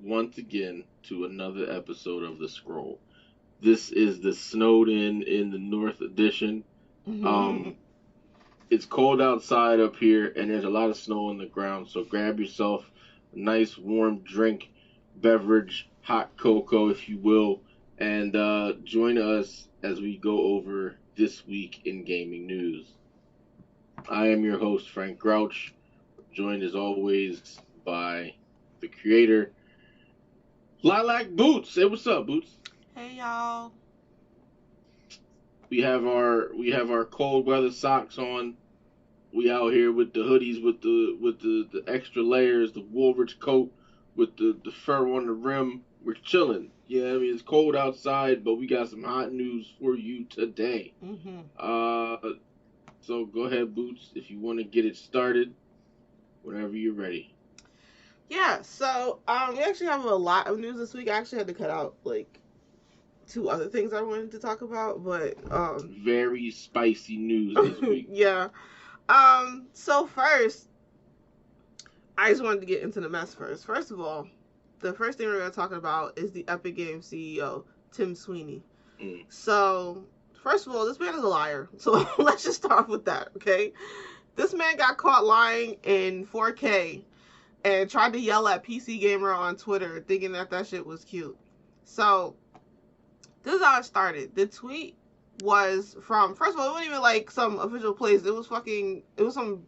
once again to another episode of The Scroll. This is the snowed in the North edition. Um, it's cold outside up here, and there's a lot of snow on the ground. So grab yourself a nice warm drink, beverage, hot cocoa, if you will, and join us as we go over this week in gaming news. I am your host, Frank Grouch, joined as always by the creator, Lilac Boots. Say what's up, Boots. Hey y'all. We have our cold weather socks on. We out here with the hoodies with the extra layers, the Woolrich coat with the fur on the rim. We're chilling. Yeah, I mean it's cold outside, but we got some hot news for you today. So go ahead, Boots, if you want to get it started, whenever you're ready. Yeah, so we actually have a lot of news this week. I actually had to cut out like two other things I wanted to talk about, but very spicy news this week. Yeah. So first, I just wanted to get into the mess first. First of all, the first thing we're going to talk about is the Epic Games CEO, Tim Sweeney. So, first of all, this man is a liar. So, let's just start with that, okay? This man got caught lying in 4K and tried to yell at PC Gamer on Twitter thinking that shit was cute. So, this is how it started. The tweet was from, first of all, it wasn't even like some official place. It was some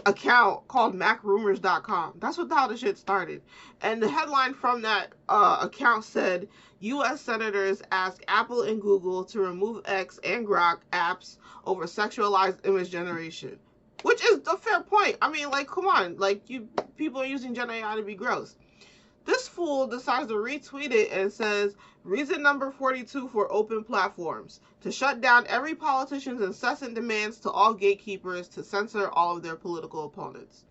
account called macrumors.com. That's how the shit started. And the headline from that account said, U.S. senators ask Apple and Google to remove X and Grok apps over sexualized image generation. Which is a fair point. I mean, like, come on. Like, people are using Gen AI to be gross. This fool decides to retweet it and says, reason number 42 for open platforms, to shut down every politician's incessant demands to all gatekeepers to censor all of their political opponents.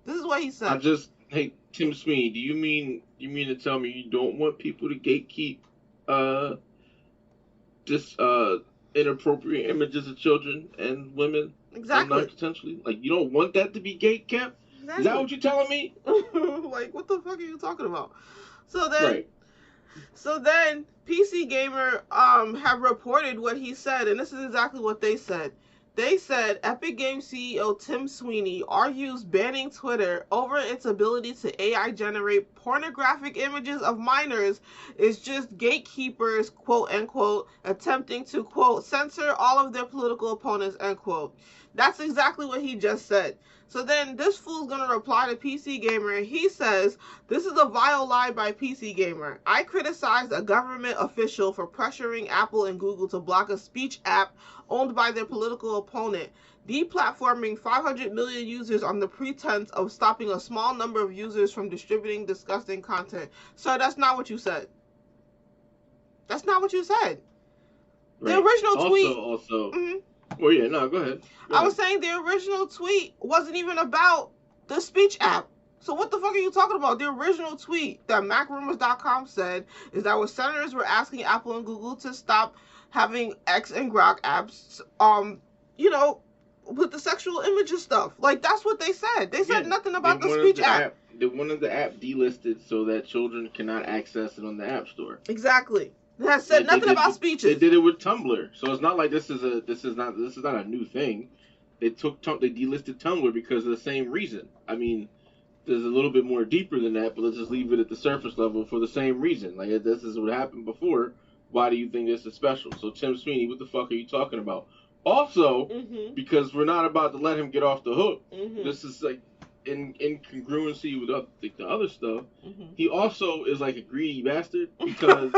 This is what he said. Hey, Tim Sweeney, do you mean to tell me you don't want people to gatekeep inappropriate images of children and women? Exactly. Potentially? Like, you don't want that to be gatekept? Exactly. Is that what you're telling me? Like, what the fuck are you talking about? So then PC Gamer have reported what he said, and this is exactly what they said. They said Epic Games CEO Tim Sweeney argues banning Twitter over its ability to AI generate pornographic images of minors is just gatekeepers, quote unquote, attempting to, quote, censor all of their political opponents, end quote. That's exactly what he just said. So then this fool's going to reply to PC Gamer, and he says, this is a vile lie by PC Gamer. I criticized a government official for pressuring Apple and Google to block a speech app owned by their political opponent, deplatforming 500 million users on the pretense of stopping a small number of users from distributing disgusting content. So that's not what you said. That's not what you said. Right. The original tweet... Also... Well, yeah, no, go ahead. I was saying the original tweet wasn't even about the speech app. So what the fuck are you talking about? The original tweet that macrumors.com said is that what senators were asking Apple and Google to stop having X and Grok apps, with the sexual images stuff. Like, that's what they said. They said nothing about the speech app. They wanted the app delisted so that children cannot access it on the App Store. Exactly. It has said nothing about speeches. They did it with Tumblr, so it's not like this is not a new thing. They delisted Tumblr because of the same reason. I mean, there's a little bit more deeper than that, but let's just leave it at the surface level for the same reason. Like, this is what happened before. Why do you think this is special? So Tim Sweeney, what the fuck are you talking about? Also, because we're not about to let him get off the hook. This is like in congruency with the other stuff. He also is like a greedy bastard because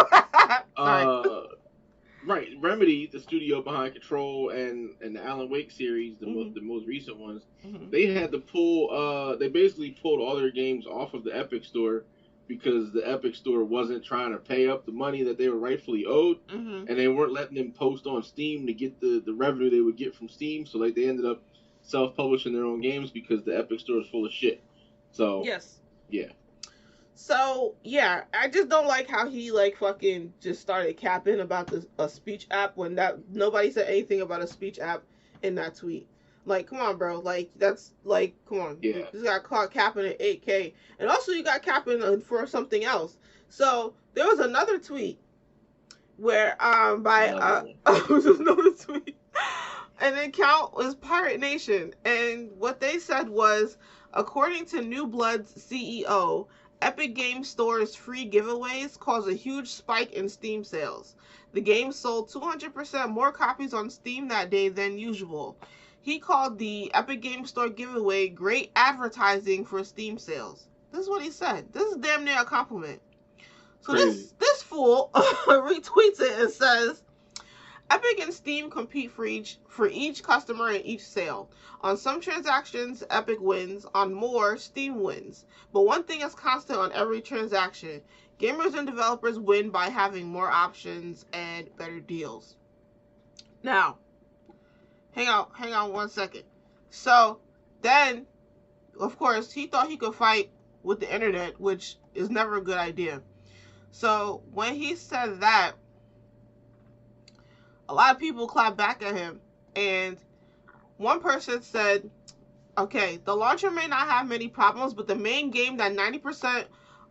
right, Remedy, the studio behind Control and the Alan Wake series, the most recent ones, they had to pull they basically pulled all their games off of the Epic Store because the Epic Store wasn't trying to pay up the money that they were rightfully owed, and they weren't letting them post on Steam to get the revenue they would get from Steam, so like they ended up self-publishing their own games because the Epic Store is full of shit. So yes, yeah. So yeah, I just don't like how he like fucking just started capping about a speech app when nobody said anything about a speech app in that tweet. Like, come on, bro. Like, that's like, come on. Yeah. You just got caught capping at 8K, and also you got capping for something else. So there was another tweet where there's another tweet. And the account was Pirate Nation, and what they said was, according to New Blood's CEO, Epic Games Store's free giveaways caused a huge spike in Steam sales. The game sold 200% more copies on Steam that day than usual. He called the Epic Games Store giveaway great advertising for Steam sales. This is what he said. This is damn near a compliment. So this fool retweets it and says, Epic and Steam compete for each customer in each sale. On some transactions, Epic wins. On more, Steam wins. But one thing is constant on every transaction. Gamers and developers win by having more options and better deals. Now, hang on 1 second. So, then, of course, he thought he could fight with the internet, which is never a good idea. So, when he said that, a lot of people clapped back at him, and one person said, okay, the launcher may not have many problems, but the main game that 90%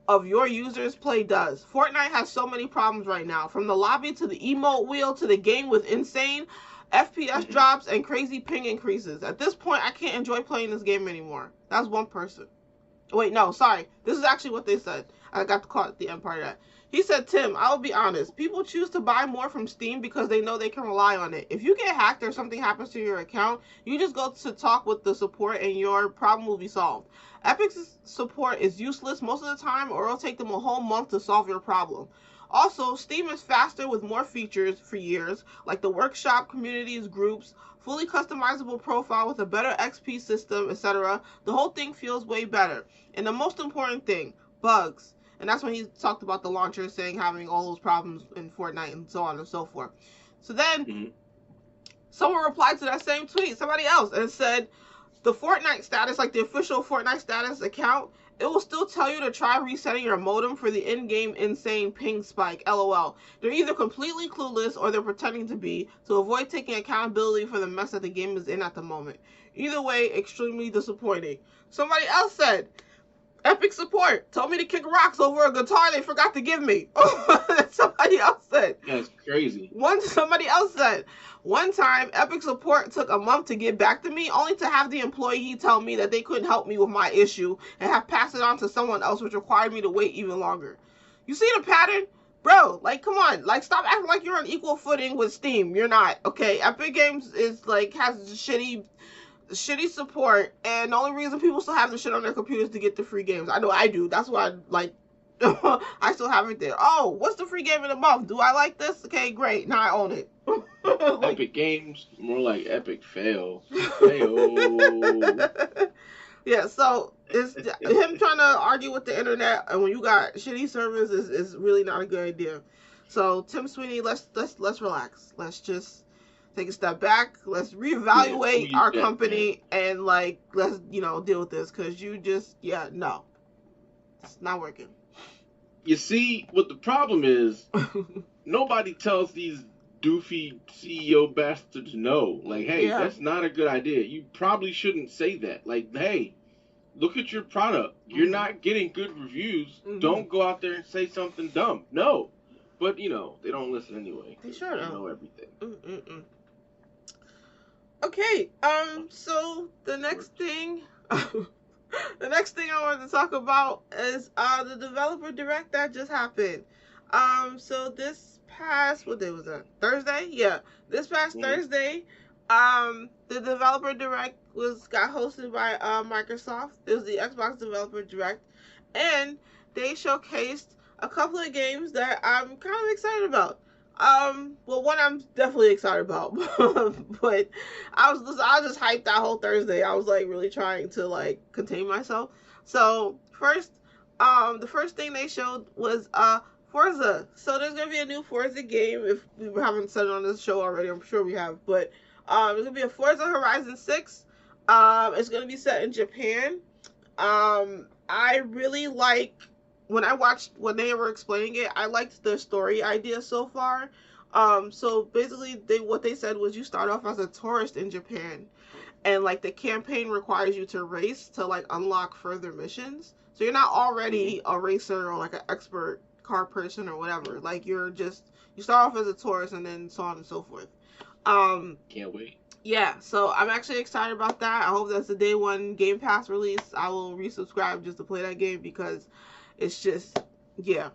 of your users play does. Fortnite has so many problems right now, from the lobby to the emote wheel to the game with insane FPS drops and crazy ping increases. At this point, I can't enjoy playing this game anymore. That's one person. Wait, no, sorry. This is actually what they said. I got caught the end part of that. He said, Tim, I will be honest. People choose to buy more from Steam because they know they can rely on it. If you get hacked or something happens to your account, you just go to talk with the support and your problem will be solved. Epic's support is useless most of the time, or it'll take them a whole month to solve your problem. Also, Steam is faster with more features for years, like the workshop, communities, groups, fully customizable profile with a better XP system, etc. The whole thing feels way better. And the most important thing, bugs. And that's when he talked about the launcher saying having all those problems in Fortnite and so on and so forth. So then someone replied to that same tweet, somebody else, and said the Fortnite status, like the official Fortnite status account, it will still tell you to try resetting your modem for the in-game insane ping spike, LOL. They're either completely clueless or they're pretending to be, to avoid taking accountability for the mess that the game is in at the moment. Either way, extremely disappointing. Somebody else said, Epic support told me to kick rocks over a guitar they forgot to give me. Somebody else said. That's crazy. Somebody else said, one time, Epic support took a month to get back to me, only to have the employee tell me that they couldn't help me with my issue and have passed it on to someone else, which required me to wait even longer. You see the pattern? Bro, like, come on. Like, stop acting like you're on equal footing with Steam. You're not, okay? Epic Games is, like, has shitty support, and the only reason people still have the shit on their computers to get the free games. I know I do. That's why I, like, I still have it there. Oh, what's the free game of the month? Do I like this? Okay, great. Now I own it. Like, Epic Games, more like Epic Fail. Fail. Yeah, so it's him trying to argue with the internet, and when you got shitty servers, is really not a good idea. So Tim Sweeney, let's relax. Let's just take a step back. Let's reevaluate our company and, like, let's, deal with this, because you just, no. It's not working. You see, what the problem is, nobody tells these doofy CEO bastards no. Like, hey, that's not a good idea. You probably shouldn't say that. Like, hey, look at your product. You're not getting good reviews. Don't go out there and say something dumb. No. But, they don't listen anyway. They sure don't. They know everything. Okay, so the next thing I wanted to talk about is the developer direct that just happened. So this past, what day was that? Thursday? Yeah, this past Thursday, the developer direct got hosted by Microsoft. It was the Xbox developer direct, and they showcased a couple of games that I'm kind of excited about. Well, one I'm definitely excited about, but I was just hyped that whole Thursday. I was, like, really trying to, like, contain myself. So first, the first thing they showed was Forza. So there's gonna be a new Forza game. If we haven't said it on this show already, I'm sure we have. But there's gonna be a Forza Horizon 6. It's gonna be set in Japan. I really like. When they were explaining it, I liked the story idea so far. So basically, what they said was you start off as a tourist in Japan, and like the campaign requires you to race to like unlock further missions. So you're not already a racer or like an expert car person or whatever. Like you start off as a tourist and then so on and so forth. Can't wait. Yeah, so I'm actually excited about that. I hope that's the day one Game Pass release. I will resubscribe just to play that game because it's just, yeah,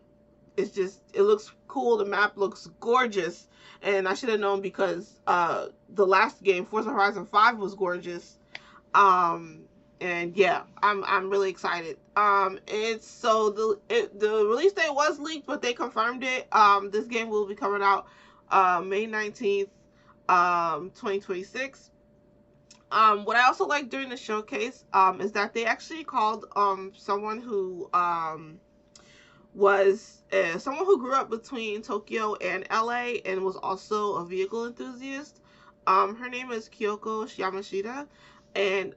it looks cool. The map looks gorgeous, and I should have known because the last game, Forza Horizon 5, was gorgeous. And yeah, I'm really excited. It's so the release date was leaked, but they confirmed it. This game will be coming out May 19th. 2026. What I also liked during the showcase is that they actually called someone who was someone who grew up between Tokyo and LA and was also a vehicle enthusiast. Her name is Kyoko Yamashita, and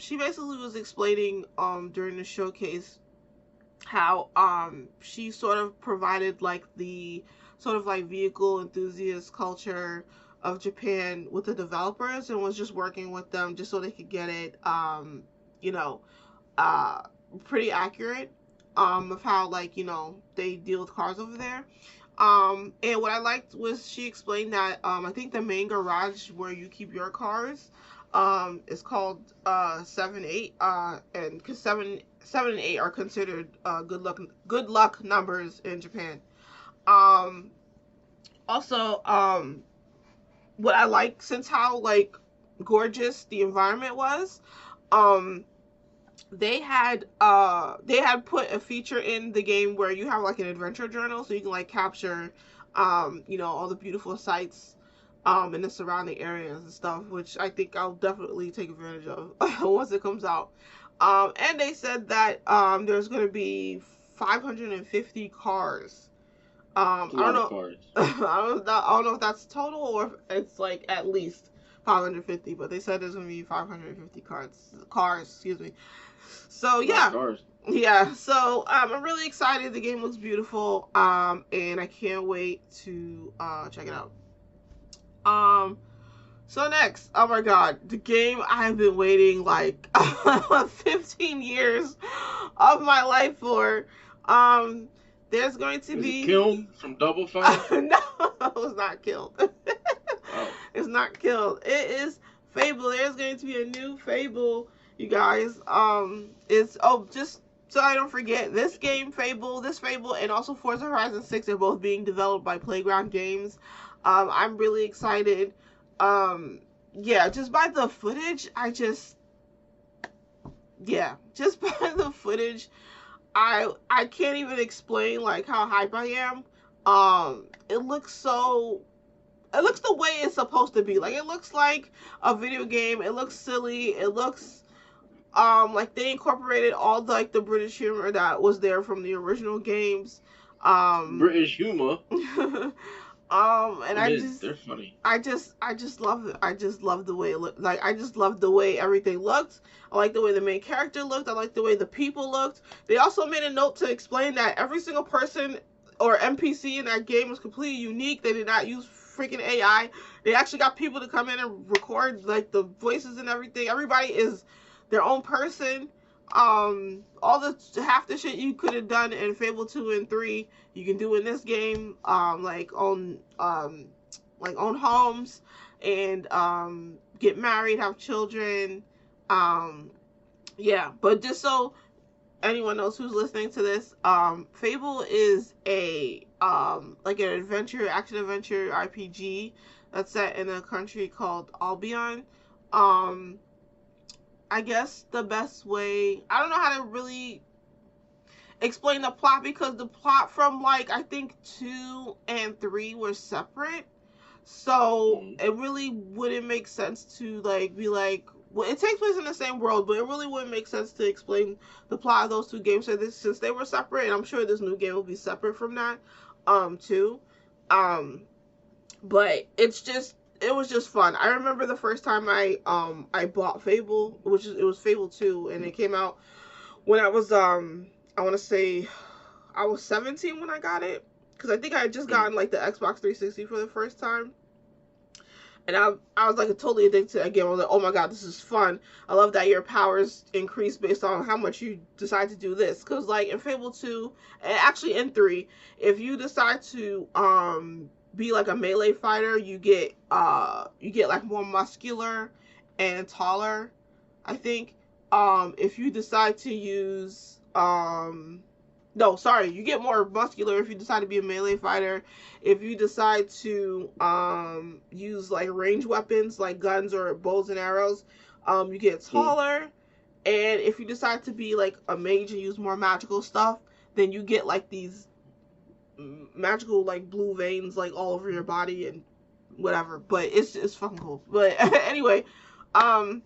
she basically was explaining during the showcase how she sort of provided like the sort of like vehicle enthusiast culture of Japan with the developers and was just working with them just so they could get it you know pretty accurate of how like they deal with cars over there. And what I liked was she explained that I think the main garage where you keep your cars is called 7-8 and because 7 and 8 are considered good luck numbers in Japan. Also what I like, since how like gorgeous the environment was, they had put a feature in the game where you have like an adventure journal, so you can like capture all the beautiful sights in the surrounding areas and stuff, which I think I'll definitely take advantage of once it comes out. And they said that there's going to be 550 cars. I don't know. I don't know if that's total or if it's like at least 550, but they said there's gonna be 550 cars. Excuse me. So yeah, yeah. So I'm really excited. The game looks beautiful. And I can't wait to check it out. So next, oh my god, the game I have been waiting like 15 years of my life for. There's going to be killed from Double Fine. No, it was not killed. Oh. It's not killed. It is Fable. There's going to be a new Fable, you guys. It's just so I don't forget, this Fable, and also Forza Horizon 6 are both being developed by Playground Games. I'm really excited. Yeah, just by the footage, just by the footage, I can't even explain like how hype I am. It looks the way it's supposed to be. Like it looks like a video game. It looks silly. It looks like they incorporated all like the British humor that was there from the original games. British humor. And they're funny. I just love it. I just love the way it looked. Like I just love the way everything looked. I like the way the main character looked. I like the way the people looked. They also made a note to explain that every single person or NPC in that game was completely unique. They did not use freaking AI. They actually got people to come in and record like the voices and everything. Everybody is their own person. All the half the shit you could have done in Fable 2 and 3, you can do in this game. Like own homes and get married, have children. Yeah, but just so anyone else who's listening to this, Fable is a like an action adventure RPG that's set in a country called Albion. I guess the best way, I don't know how to really explain the plot because the plot from like I think 2 and 3 were separate, so it really wouldn't make sense to like be like, well, it takes place in the same world, but it really wouldn't make sense to explain the plot of those two games since they were separate, and I'm sure this new game will be separate from that too. But it was just fun. I remember the first time I bought Fable, it was Fable 2, and it came out when I was I want to say I was 17 when I got it, because I think I had just gotten like the Xbox 360 for the first time. And I was like totally addicted to that game. I was like, oh my god, this is fun. I love that your powers increase based on how much you decide to do this. Because like in Fable 2, and actually in 3, if you decide to be like a melee fighter, you get like more muscular and taller, I think. If you decide to use no, sorry, you get more muscular if you decide to be a melee fighter. If you decide to use like range weapons like guns or bows and arrows, you get taller. And if you decide to be like a mage and use more magical stuff, then you get like these magical like blue veins like all over your body and whatever. But it's fucking cool. But anyway, I'm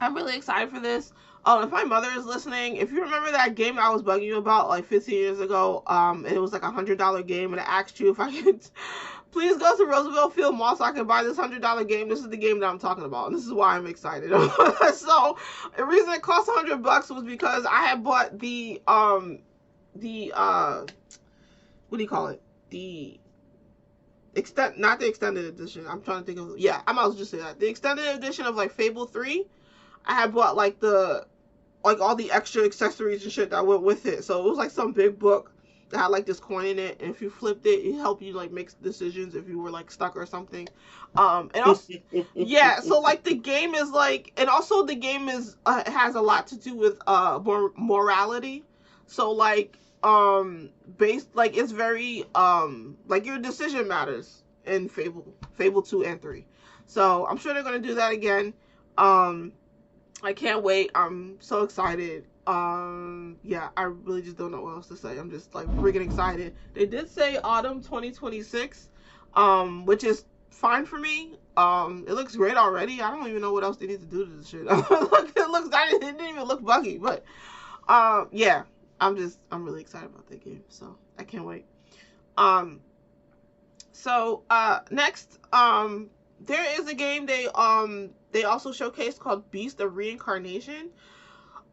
really excited for this. Oh, if my mother is listening, if you remember that game I was bugging you about like 15 years ago, it was like $100 game, and I asked you if I could please go to Roosevelt Field Mall so I can buy this $100 game. This is the game that I'm talking about, and this is why I'm excited. So the reason it cost $100 was because I had bought the what do you call it? Not the extended edition. I'm trying to think of, yeah, I might as well just say that. The extended edition of like Fable 3, I had bought like all the extra accessories and shit that went with it. So it was like some big book that had like this coin in it, and if you flipped it, it helped you like make decisions if you were like stuck or something. And also, yeah, so like the game is like, and also the game is has a lot to do with morality. So like based, like it's very like your decision matters in Fable 2 and 3. So I'm sure they're gonna do that again. I can't wait. I'm so excited. Yeah, I really just don't know what else to say. I'm just like freaking excited. They did say autumn 2026, which is fine for me. It looks great already. I don't even know what else they need to do to this shit. It didn't even look buggy, but yeah, I'm really excited about that game. So I can't wait. So next, there is a game they also showcased called Beast of Reincarnation.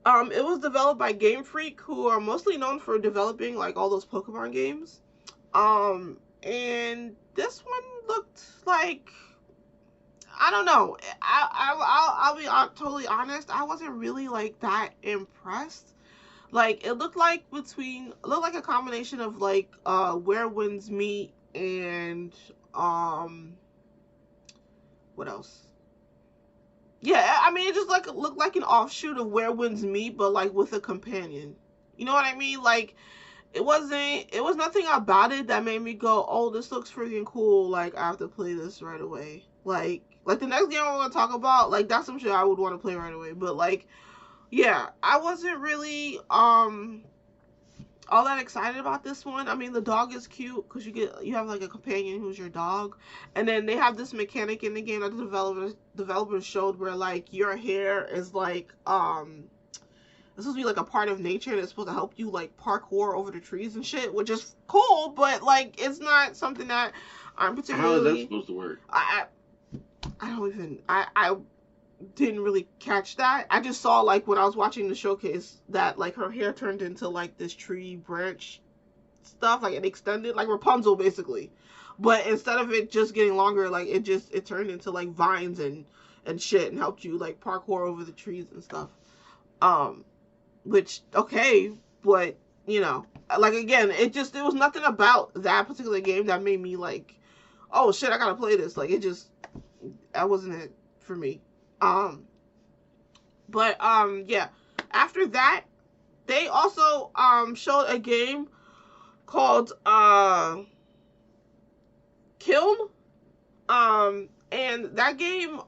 It was developed by Game Freak, who are mostly known for developing like all those Pokemon games. And this one looked like, I don't know. I'll be totally honest. I wasn't really like that impressed. Like it looked like a combination of like Where Winds Meet and what else? Yeah, I mean, it just like looked like an offshoot of Where Winds Meet, but like with a companion. You know what I mean? Like it was nothing about it that made me go, oh, this looks freaking cool. Like I have to play this right away. Like the next game I'm gonna talk about, like that's some shit I would want to play right away. But like, yeah, I wasn't really all that excited about this one. I mean, the dog is cute because you have like a companion who's your dog, and then they have this mechanic in the game that the developers showed where like your hair is like this supposed to be like a part of nature, and it's supposed to help you like parkour over the trees and shit, which is cool, but like it's not something that I'm particularly. How is that supposed to work? I don't even I didn't really catch that. I just saw like when I was watching the showcase that like her hair turned into like this tree branch stuff, like it extended like Rapunzel basically, but instead of it just getting longer, like it turned into like vines and shit and helped you like parkour over the trees and stuff. Which okay, but you know, like again, it was nothing about that particular game that made me like, oh shit, I gotta play this. Like that wasn't it for me. But yeah, after that, they also showed a game called Kiln. And that game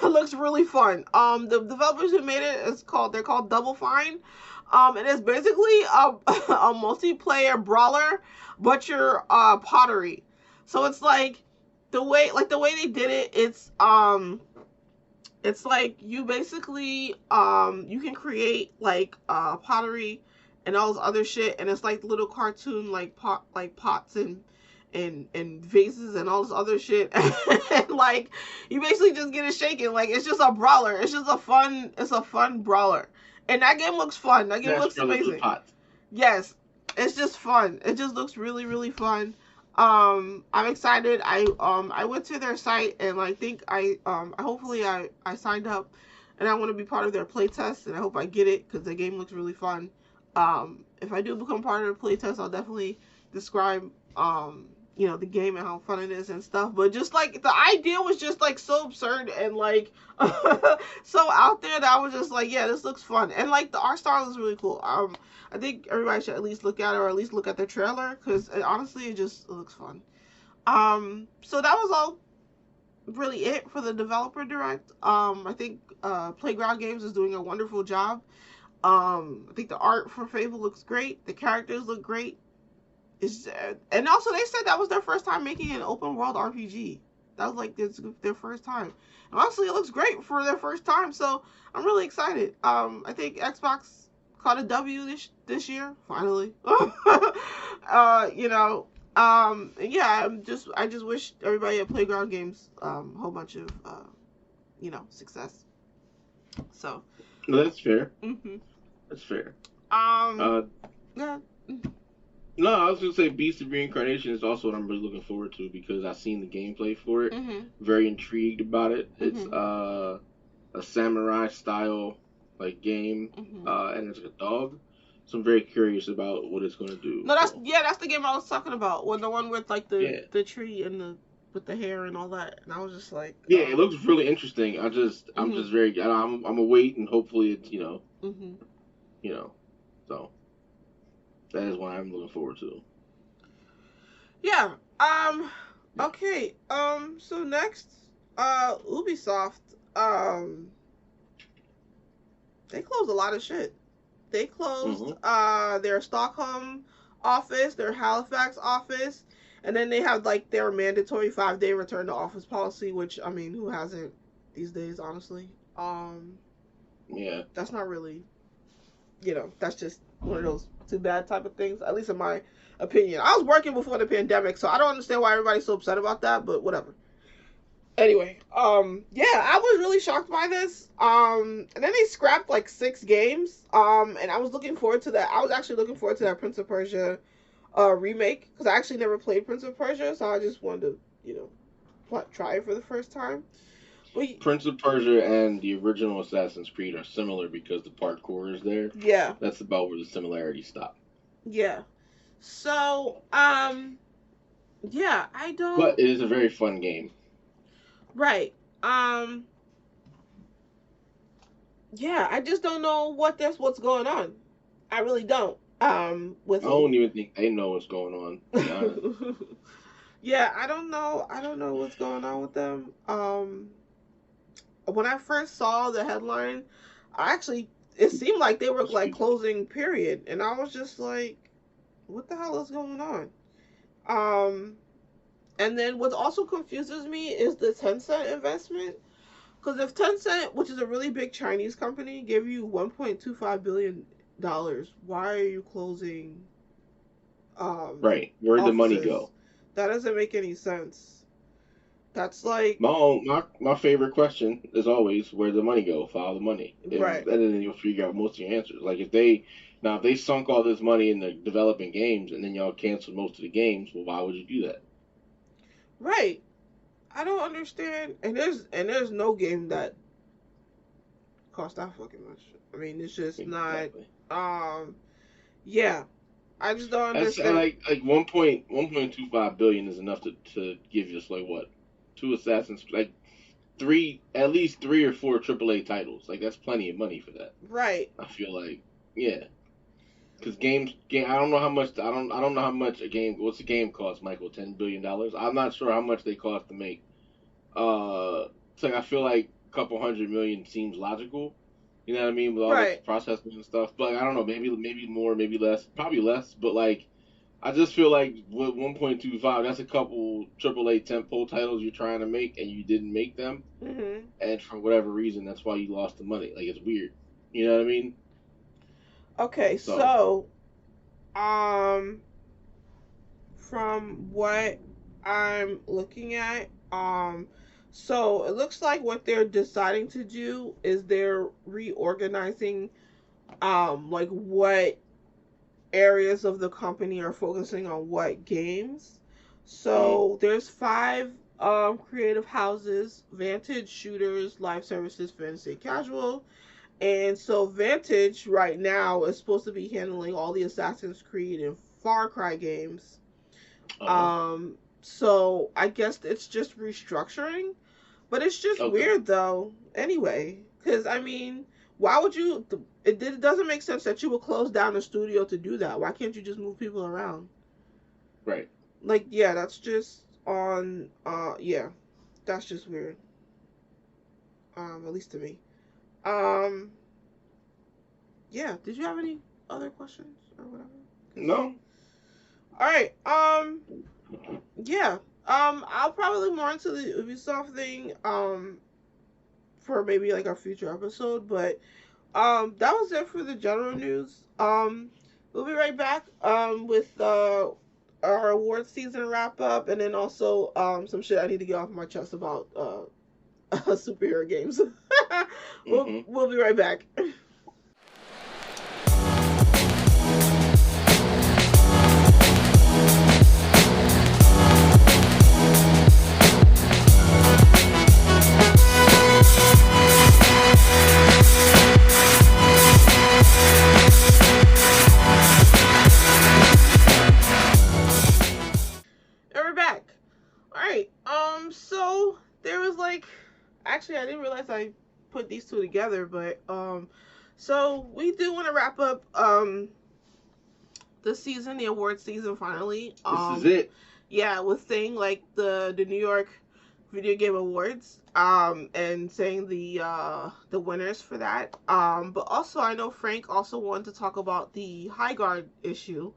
looks really fun. The developers who made it they're called Double Fine. And it's basically a multiplayer brawler, but you're pottery. So it's like the way they did it, it's like you basically you can create like pottery and all this other shit, and it's like little cartoon like pots and vases and all this other shit. And like you basically just get it shaking. Like it's just a brawler. It's a fun brawler. And that game looks fun. That game looks amazing. Yes. It's just fun. It just looks really, really fun. I'm excited. I went to their site and I think hopefully I signed up and I want to be part of their playtest and I hope I get it because the game looks really fun. If I do become part of the playtest, I'll definitely describe the game and how fun it is and stuff. But just like the idea was just like so absurd and like so out there that I was just like, yeah, this looks fun. And like the art style is really cool. I think everybody should at least look at it or at least look at the trailer because honestly, it looks fun. So that was all really it for the developer direct. I think Playground Games is doing a wonderful job. I think the art for Fable looks great. The characters look great. And also they said that was their first time making an open world RPG. That was like their first time. And honestly, it looks great for their first time. So I'm really excited. I think Xbox caught a W this year finally. Yeah, I just wish everybody at Playground Games a whole bunch of success. So no, that's fair. Mm-hmm. That's fair. Yeah. No, I was gonna say Beast of Reincarnation is also what I'm really looking forward to because I've seen the gameplay for it. Mm-hmm. Very intrigued about it. It's Mm-hmm. a samurai style like game, Mm-hmm. And it's a dog. So I'm very curious about what it's gonna do. No, that's the game I was talking about. Well, the one with like the tree and with the hair and all that. And I was just like, yeah, it looks really interesting. I'm just very I'm a wait and hopefully it's Mm-hmm. So that is what I'm looking forward to. Yeah. Okay. So next, Ubisoft. They closed a lot of shit. They closed their Stockholm office, their Halifax office, and then they have like their mandatory 5-day return to office policy, which I mean, who hasn't these days, honestly? Yeah. That's not really, that's just one of those too bad type of things, at least in my opinion. I was working before the pandemic, so I don't understand why everybody's so upset about that, but whatever. Anyway, yeah, I was really shocked by this. And then they scrapped like 6 games. And I was looking forward to that. I was actually looking forward to that Prince of Persia remake because I actually never played Prince of Persia, so I just wanted to, try it for the first time. But Prince of Persia and the original Assassin's Creed are similar because the parkour is there. Yeah. That's about where the similarities stop. Yeah. So, yeah, I don't. But it is a very fun game. Right. Yeah, I just don't know what's going on. I really don't. With I don't even think they know what's going on. Yeah, I don't know. I don't know what's going on with them. When I first saw the headline, it seemed like they were like closing period, and I was just like, what the hell is going on? And then what also confuses me is the Tencent investment. Because if Tencent, which is a really big Chinese company, gave you $1.25 billion, why are you closing right. Where'd the money go? That doesn't make any sense. That's like... My favorite question is always, where'd the money go? Follow the money. Right. And then you'll figure out most of your answers. Like if they sunk all this money into developing games and then y'all canceled most of the games, well, why would you do that? Right. I don't understand. And there's no game that costs that fucking much. I mean, it's just exactly. Not. Yeah. I just don't understand. Like 1.25 billion is enough to give us like what, 2 Assassins, like at least 3 or 4 AAA titles. Like that's plenty of money for that. Right. I feel like, yeah. Because I don't know how much. I don't know how much a game. What's a game cost, Michael? $10 billion. I'm not sure how much they cost to make. So I feel like a couple $100 million seems logical. You know what I mean? With all this processing and stuff. But I don't know. Maybe more. Maybe less. Probably less. But like, I just feel like with 1.25, that's a couple AAA tentpole titles you're trying to make, and you didn't make them. Mm-hmm. And for whatever reason, that's why you lost the money. Like it's weird. You know what I mean? Okay, so from what I'm looking at, so it looks like what they're deciding to do is they're reorganizing, like what areas of the company are focusing on what games. So there's 5 creative houses: Vantage, Shooters, Live Services, Fantasy, Casual. And so Vantage right now is supposed to be handling all the Assassin's Creed and Far Cry games. So I guess it's just restructuring, but it's just weird though. Anyway, because I mean, why would you? It doesn't make sense that you would close down a studio to do that. Why can't you just move people around? Right. Like, yeah, that's just on. Yeah, that's just weird. At least to me. Yeah. Did you have any other questions or whatever? No. All right. Yeah. I'll probably look more into the Ubisoft thing. For maybe like our future episode, but that was it for the general news. We'll be right back. With our award season wrap up, and then also some shit I need to get off my chest about superhero games. We'll be right back. So there was like, actually I didn't realize I put these two together, but so we do want to wrap up the season, the award season finally. This is it. Yeah, with saying like the New York Video Game Awards, and saying the winners for that. But also I know Frank also wanted to talk about the High Guard issue.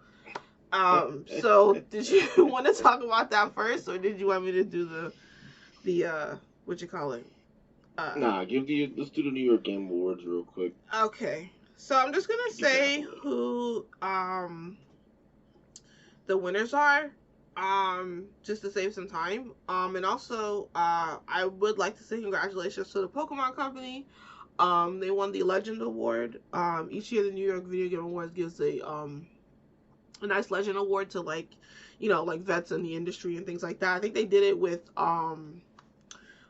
So did you want to talk about that first, or did you want me to do the what you call it? Nah, let's do the New York Game Awards real quick. Okay. So I'm just gonna say who the winners are, just to save some time. And also I would like to say congratulations to the Pokemon Company. They won the Legend Award. Each year the New York Video Game Awards gives a nice Legend Award to, like, you know, like vets in the industry and things like that. I think they did it with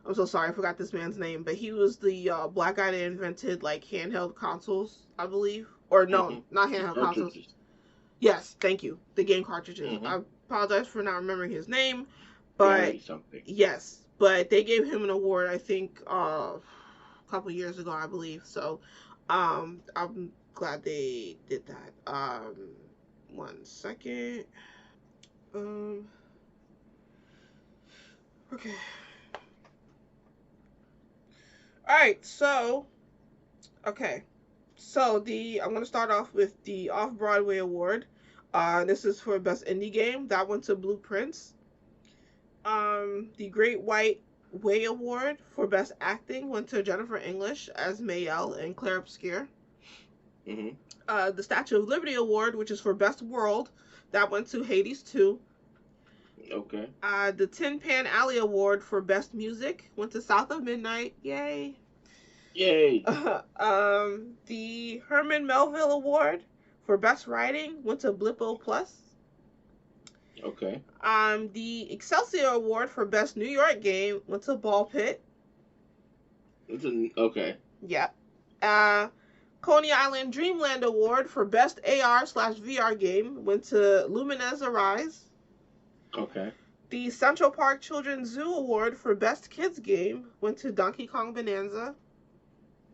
I'm so sorry, I forgot this man's name, but he was the black guy that invented like handheld consoles, I believe. Or no, not handheld consoles. Yes, thank you. The game cartridges. I apologize for not remembering his name, but yes, but they gave him an award, I think a couple years ago, I believe. So I'm glad they did that. 1 second. Okay. Alright, so okay. So I'm gonna start off with the Off-Broadway Award. This is for Best Indie Game. That went to Blueprints. The Great White Way Award for Best Acting went to Jennifer English as Mayel and Claire Obscure. The Statue of Liberty Award, which is for Best World, that went to Hades 2. Okay. The Tin Pan Alley Award for Best Music went to South of Midnight. Yay. Yay. The Herman Melville Award for Best Writing went to Blippo Plus. Okay. The Excelsior Award for Best New York Game went to Ball Pit. Okay. Yeah. Coney Island Dreamland Award for Best AR/VR Game went to Lumines Arise. Okay. The Central Park Children's Zoo Award for Best Kids Game went to Donkey Kong Bonanza.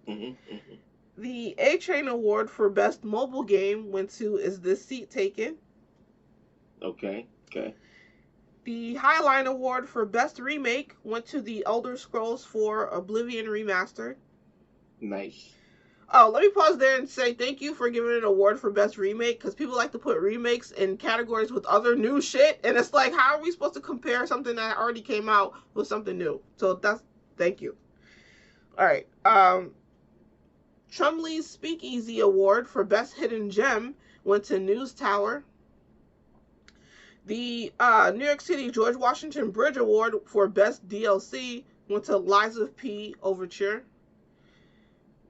The A-Train Award for Best Mobile Game went to Is This Seat Taken? Okay. The Highline Award for Best Remake went to The Elder Scrolls IV Oblivion Remastered. Nice. Oh, let me pause there and say thank you for giving an award for Best Remake, because people like to put remakes in categories with other new shit, and it's like, how are we supposed to compare something that already came out with something new? So thank you. Alright, Chumley's Speakeasy Award for Best Hidden Gem went to News Tower. The New York City George Washington Bridge Award for Best DLC went to Lies of P Overture.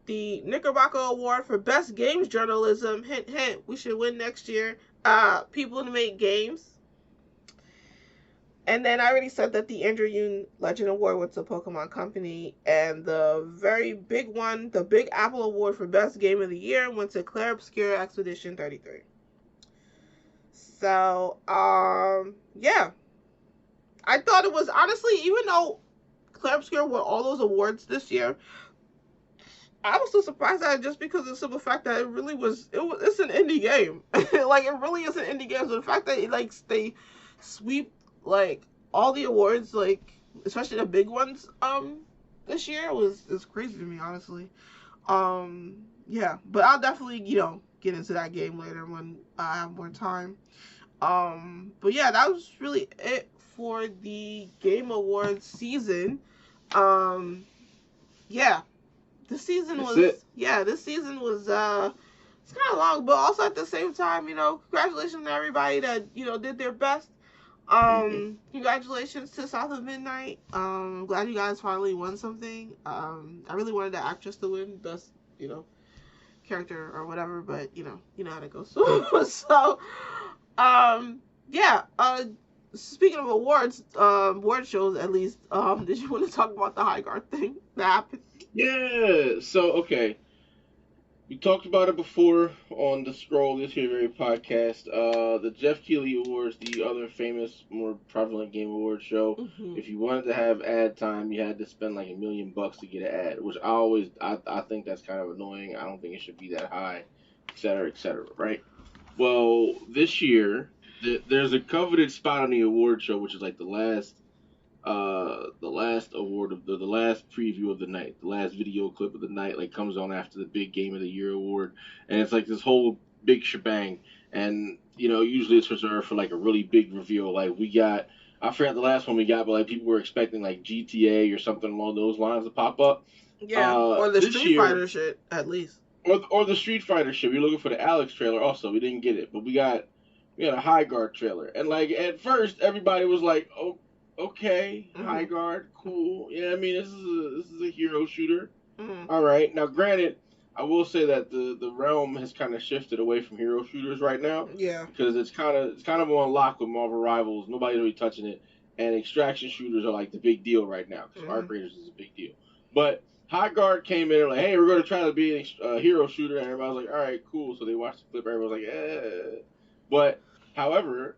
The Knickerbocker Award for Best Games Journalism, hint, hint, we should win next year, People to Make Games. And then I already said that the Andrew Yoon Legend Award went to Pokemon Company, and the very big one, the Big Apple Award for Best Game of the Year, went to Clair Obscur Expedition 33. So, yeah. I thought it was, honestly, even though Clair Obscur won all those awards this year, I was so surprised at it just because of the simple fact that it's an indie game. Like, it really is an indie game. So the fact that they sweep, like, all the awards, like, especially the big ones, this year is crazy to me, honestly. Yeah, but I'll definitely, get into that game later when I have more time. But yeah, that was really it for the Game Awards season. Yeah, this season That's was it. this season was it's kind of long, but also at the same time, congratulations to everybody that did their best. Congratulations to South of Midnight. Glad you guys finally won something. I really wanted the actress to win best, character or whatever, but you know how that goes. So, yeah. Speaking of awards, award shows at least. Did you want to talk about the High Guard thing that happened? Yeah. So okay, we talked about it before on the Scroll This Here Very podcast. The Jeff Keighley Awards, the other famous, more prevalent game award show. Mm-hmm. If you wanted to have ad time, you had to spend like $1 million to get an ad, which I think that's kind of annoying. I don't think it should be that high, et cetera, right? Well, this year there's a coveted spot on the award show, which is like the last award of the last preview of the night, the last video clip of the night, like comes on after the big game of the year award, and it's like this whole big shebang, and usually it's reserved for like a really big reveal. Like I forgot the last one we got, but like people were expecting like GTA or something along those lines to pop up. Yeah, or the Street Fighter shit at least, or the Street Fighter shit. We were looking for the Alex trailer, also we didn't get it, but we got a High Guard trailer, and like at first everybody was like, oh. Okay, High Guard, cool. Yeah, I mean this is a hero shooter. All right. Now, granted, I will say that the realm has kind of shifted away from hero shooters right now. Yeah. Because it's kind of on lock with Marvel Rivals. Nobody's really touching it, and extraction shooters are like the big deal right now. Because Arc Raiders is a big deal. But High Guard came in and like, hey, we're going to try to be a hero shooter, and everybody was like, all right, cool. So they watched the clip. Everybody was like, eh. But however,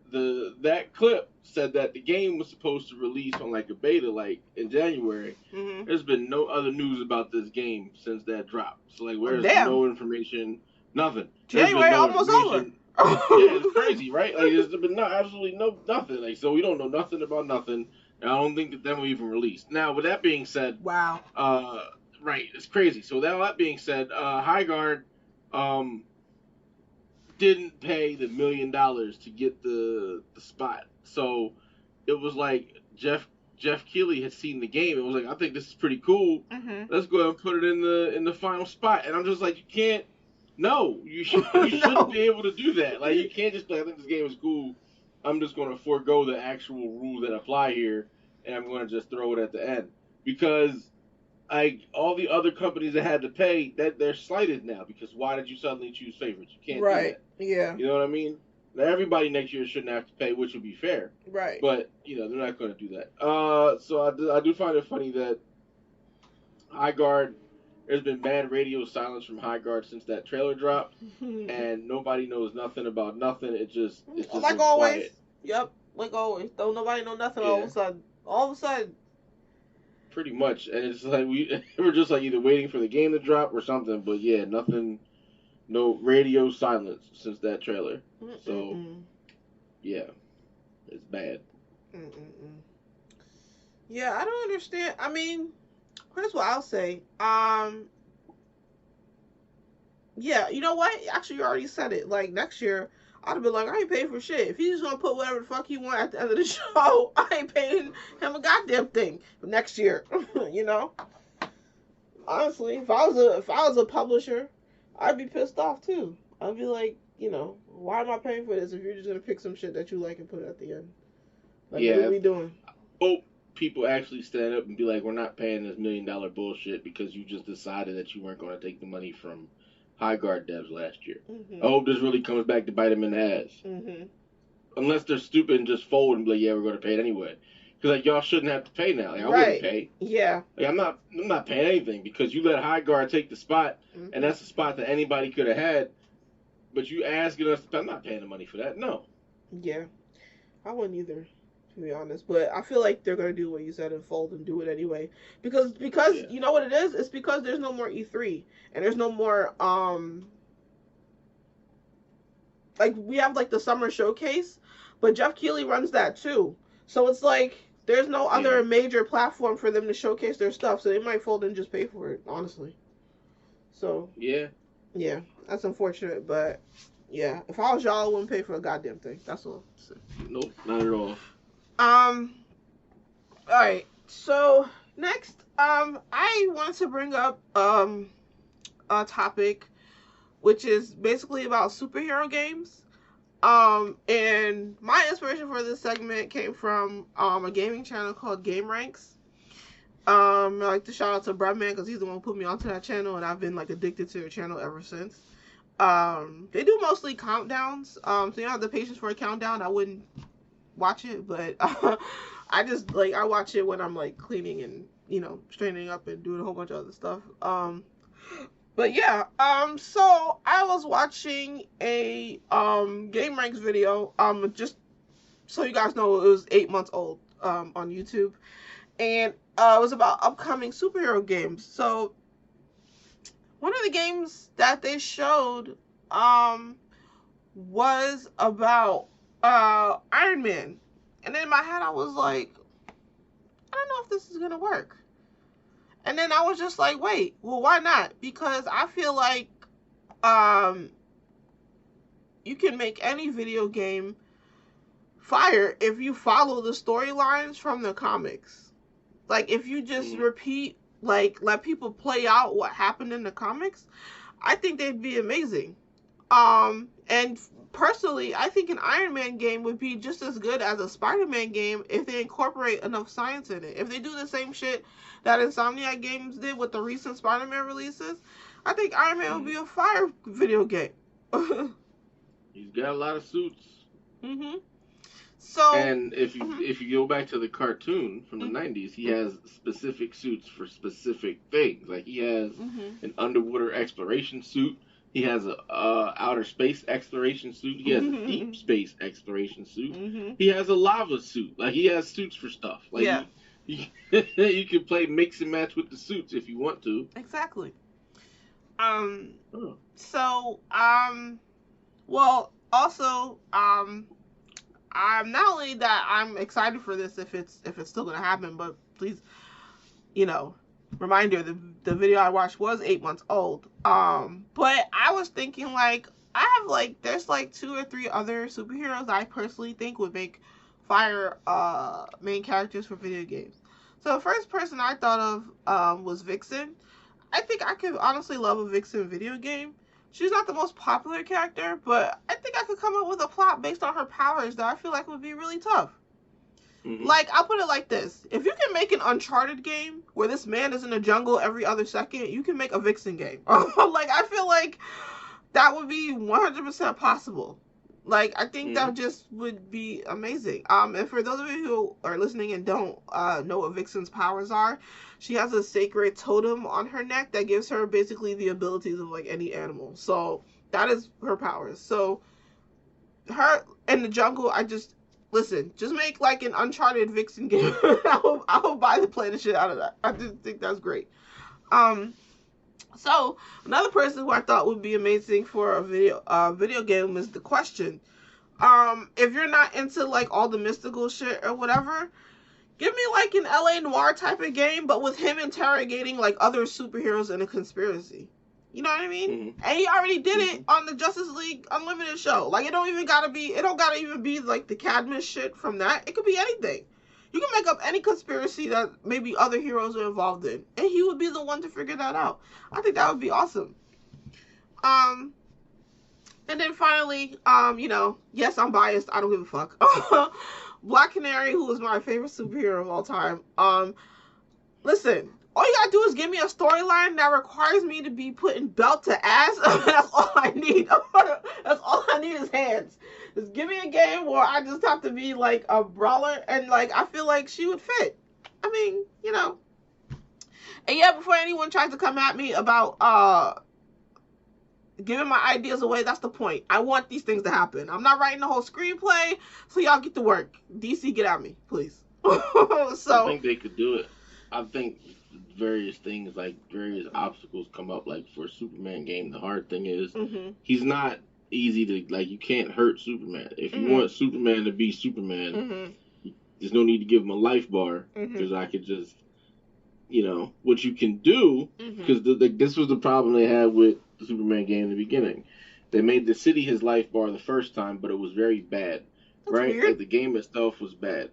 that clip said that the game was supposed to release on like a beta like in January. There's been no other news about this game since that drop. So like where's no information, nothing. January almost over. Yeah, it's crazy, right? Like there's been absolutely nothing. Like so we don't know nothing about nothing. And I don't think that them will even release. Now with that being said, wow. Right, it's crazy. So that being said, High Guard, didn't pay the $1 million to get the spot. So it was like Jeff Keighley had seen the game and was like, I think this is pretty cool. Let's go ahead and put it in the final spot. And I'm just like, you can't. No, you shouldn't be able to do that. Like you can't just be like, I think this game is cool. I'm just going to forego the actual rules that apply here, and I'm going to just throw it at the end because. Like all the other companies that had to pay, that they're slighted now because why did you suddenly choose favorites? You can't do that. Yeah. You know what I mean? Now everybody next year shouldn't have to pay, which would be fair. Right. But they're not going to do that. So I do find it funny that High Guard. There's been bad radio silence from High Guard since that trailer dropped, and nobody knows nothing about nothing. It's just like always. Quiet. Yep, like always. Don't nobody know nothing. Yeah. All of a sudden. Pretty much, and it's like we're just like either waiting for the game to drop or something. But yeah, nothing, no radio silence since that trailer. So yeah, it's bad. Yeah, I don't understand. I mean, here's what I'll say. Yeah, you know what? Actually, you already said it. Like next year, I'd have been like, I ain't paying for shit. If he's just gonna put whatever the fuck he want at the end of the show, I ain't paying him a goddamn thing for next year. Honestly, if I was a publisher, I'd be pissed off too. I'd be like, why am I paying for this if you're just gonna pick some shit that you like and put it at the end? Like, what are we doing? Hope people actually stand up and be like, we're not paying this $1 million bullshit because you just decided that you weren't going to take the money from High Guard devs last year. I hope this really comes back to bite them in the ass. unless they're stupid and just fold and be like, yeah, we're going to pay it anyway. Because like y'all shouldn't have to pay now. Like, I wouldn't pay. Yeah. Like I'm not paying anything because you let High Guard take the spot, and that's a spot that anybody could have had. But you asking us, I'm not paying the money for that. No. Yeah, I wouldn't either, to be honest. But I feel like they're gonna do what you said and fold and do it anyway because you know what it is? It's because there's no more E3 and there's no more like we have like the summer showcase, but Jeff Keighley runs that too. So it's like there's no other major platform for them to showcase their stuff, so they might fold and just pay for it, honestly. So yeah, that's unfortunate, but yeah, if I was y'all, I wouldn't pay for a goddamn thing. That's all. Nope, not at all. All right. So next, I wanted to bring up a topic, which is basically about superhero games. And my inspiration for this segment came from a gaming channel called Game Ranks. I like to shout out to Breadman because he's the one who put me onto that channel, and I've been like addicted to their channel ever since. They do mostly countdowns. So you don't have the patience for a countdown. I wouldn't watch it, but I just like I watch it when I'm like cleaning and straightening up and doing a whole bunch of other stuff. But yeah, so I was watching a Game Ranks video, just so you guys know, it was 8 months old on YouTube, and it was about upcoming superhero games. So one of the games that they showed was about Iron Man, and in my head I was like, I don't know if this is gonna work. And then I was just like, wait, well, why not? Because I feel like you can make any video game fire if you follow the storylines from the comics. Like, if you just repeat, like, let people play out what happened in the comics, I think they'd be amazing. And personally, I think an Iron Man game would be just as good as a Spider-Man game if they incorporate enough science in it. If they do the same shit that Insomniac Games did with the recent Spider-Man releases, I think Iron Man would be a fire video game. He's got a lot of suits. So, and if you go back to the cartoon from the 90s, he has specific suits for specific things. Like he has an underwater exploration suit. He has a outer space exploration suit. He has a deep space exploration suit. He has a lava suit. Like he has suits for stuff. Like you can play mix and match with the suits if you want to. Exactly. So well, also I'm not only that I'm excited for this if it's still gonna happen, but please, reminder, the video I watched was 8 months old. But I was thinking, like, there's like 2 or 3 other superheroes I personally think would make fire main characters for video games. So the first person I thought of was Vixen. I think I could honestly love a Vixen video game. She's not the most popular character, but I think I could come up with a plot based on her powers that I feel like would be really tough. Like, I'll put it like this. If you can make an Uncharted game where this man is in the jungle every other second, you can make a Vixen game. Like, I feel like that would be 100% possible. Like, I think that just would be amazing. And for those of you who are listening and don't know what Vixen's powers are, she has a sacred totem on her neck that gives her basically the abilities of, like, any animal. So, that is her powers. So, her in the jungle, listen, just make like an Uncharted Vixen game. I will buy the play the shit out of that. I just think that's great. So another person who I thought would be amazing for a video game is The Question. If you're not into like all the mystical shit or whatever, give me like an LA Noire type of game, but with him interrogating like other superheroes in a conspiracy. You know what I mean? And he already did it on the Justice League Unlimited show. Like, it don't gotta even be like the Cadmus shit from that. It could be anything. You can make up any conspiracy that maybe other heroes are involved in, and he would be the one to figure that out. I think that would be awesome. And then finally, yes, I'm biased. I don't give a fuck. Black Canary, who is my favorite superhero of all time. Listen, all you gotta do is give me a storyline that requires me to be putting belt to ass. That's all I need. That's all I need is hands. Just give me a game where I just have to be like a brawler, and like I feel like she would fit. I mean, you know. And yeah, before anyone tries to come at me about giving my ideas away, that's the point. I want these things to happen. I'm not writing the whole screenplay, so y'all get to work. DC, get at me, please. So I think they could do it. I think various things, like various obstacles come up, like for a Superman game. The hard thing is he's not easy to, like, you can't hurt Superman. If you want Superman to be Superman, there's no need to give him a life bar, because I could just, you know, what you can do, because this was the problem they had with the Superman game in the beginning. They made the city his life bar the first time, but it was very bad. That's right? weird. Like, the game itself was bad.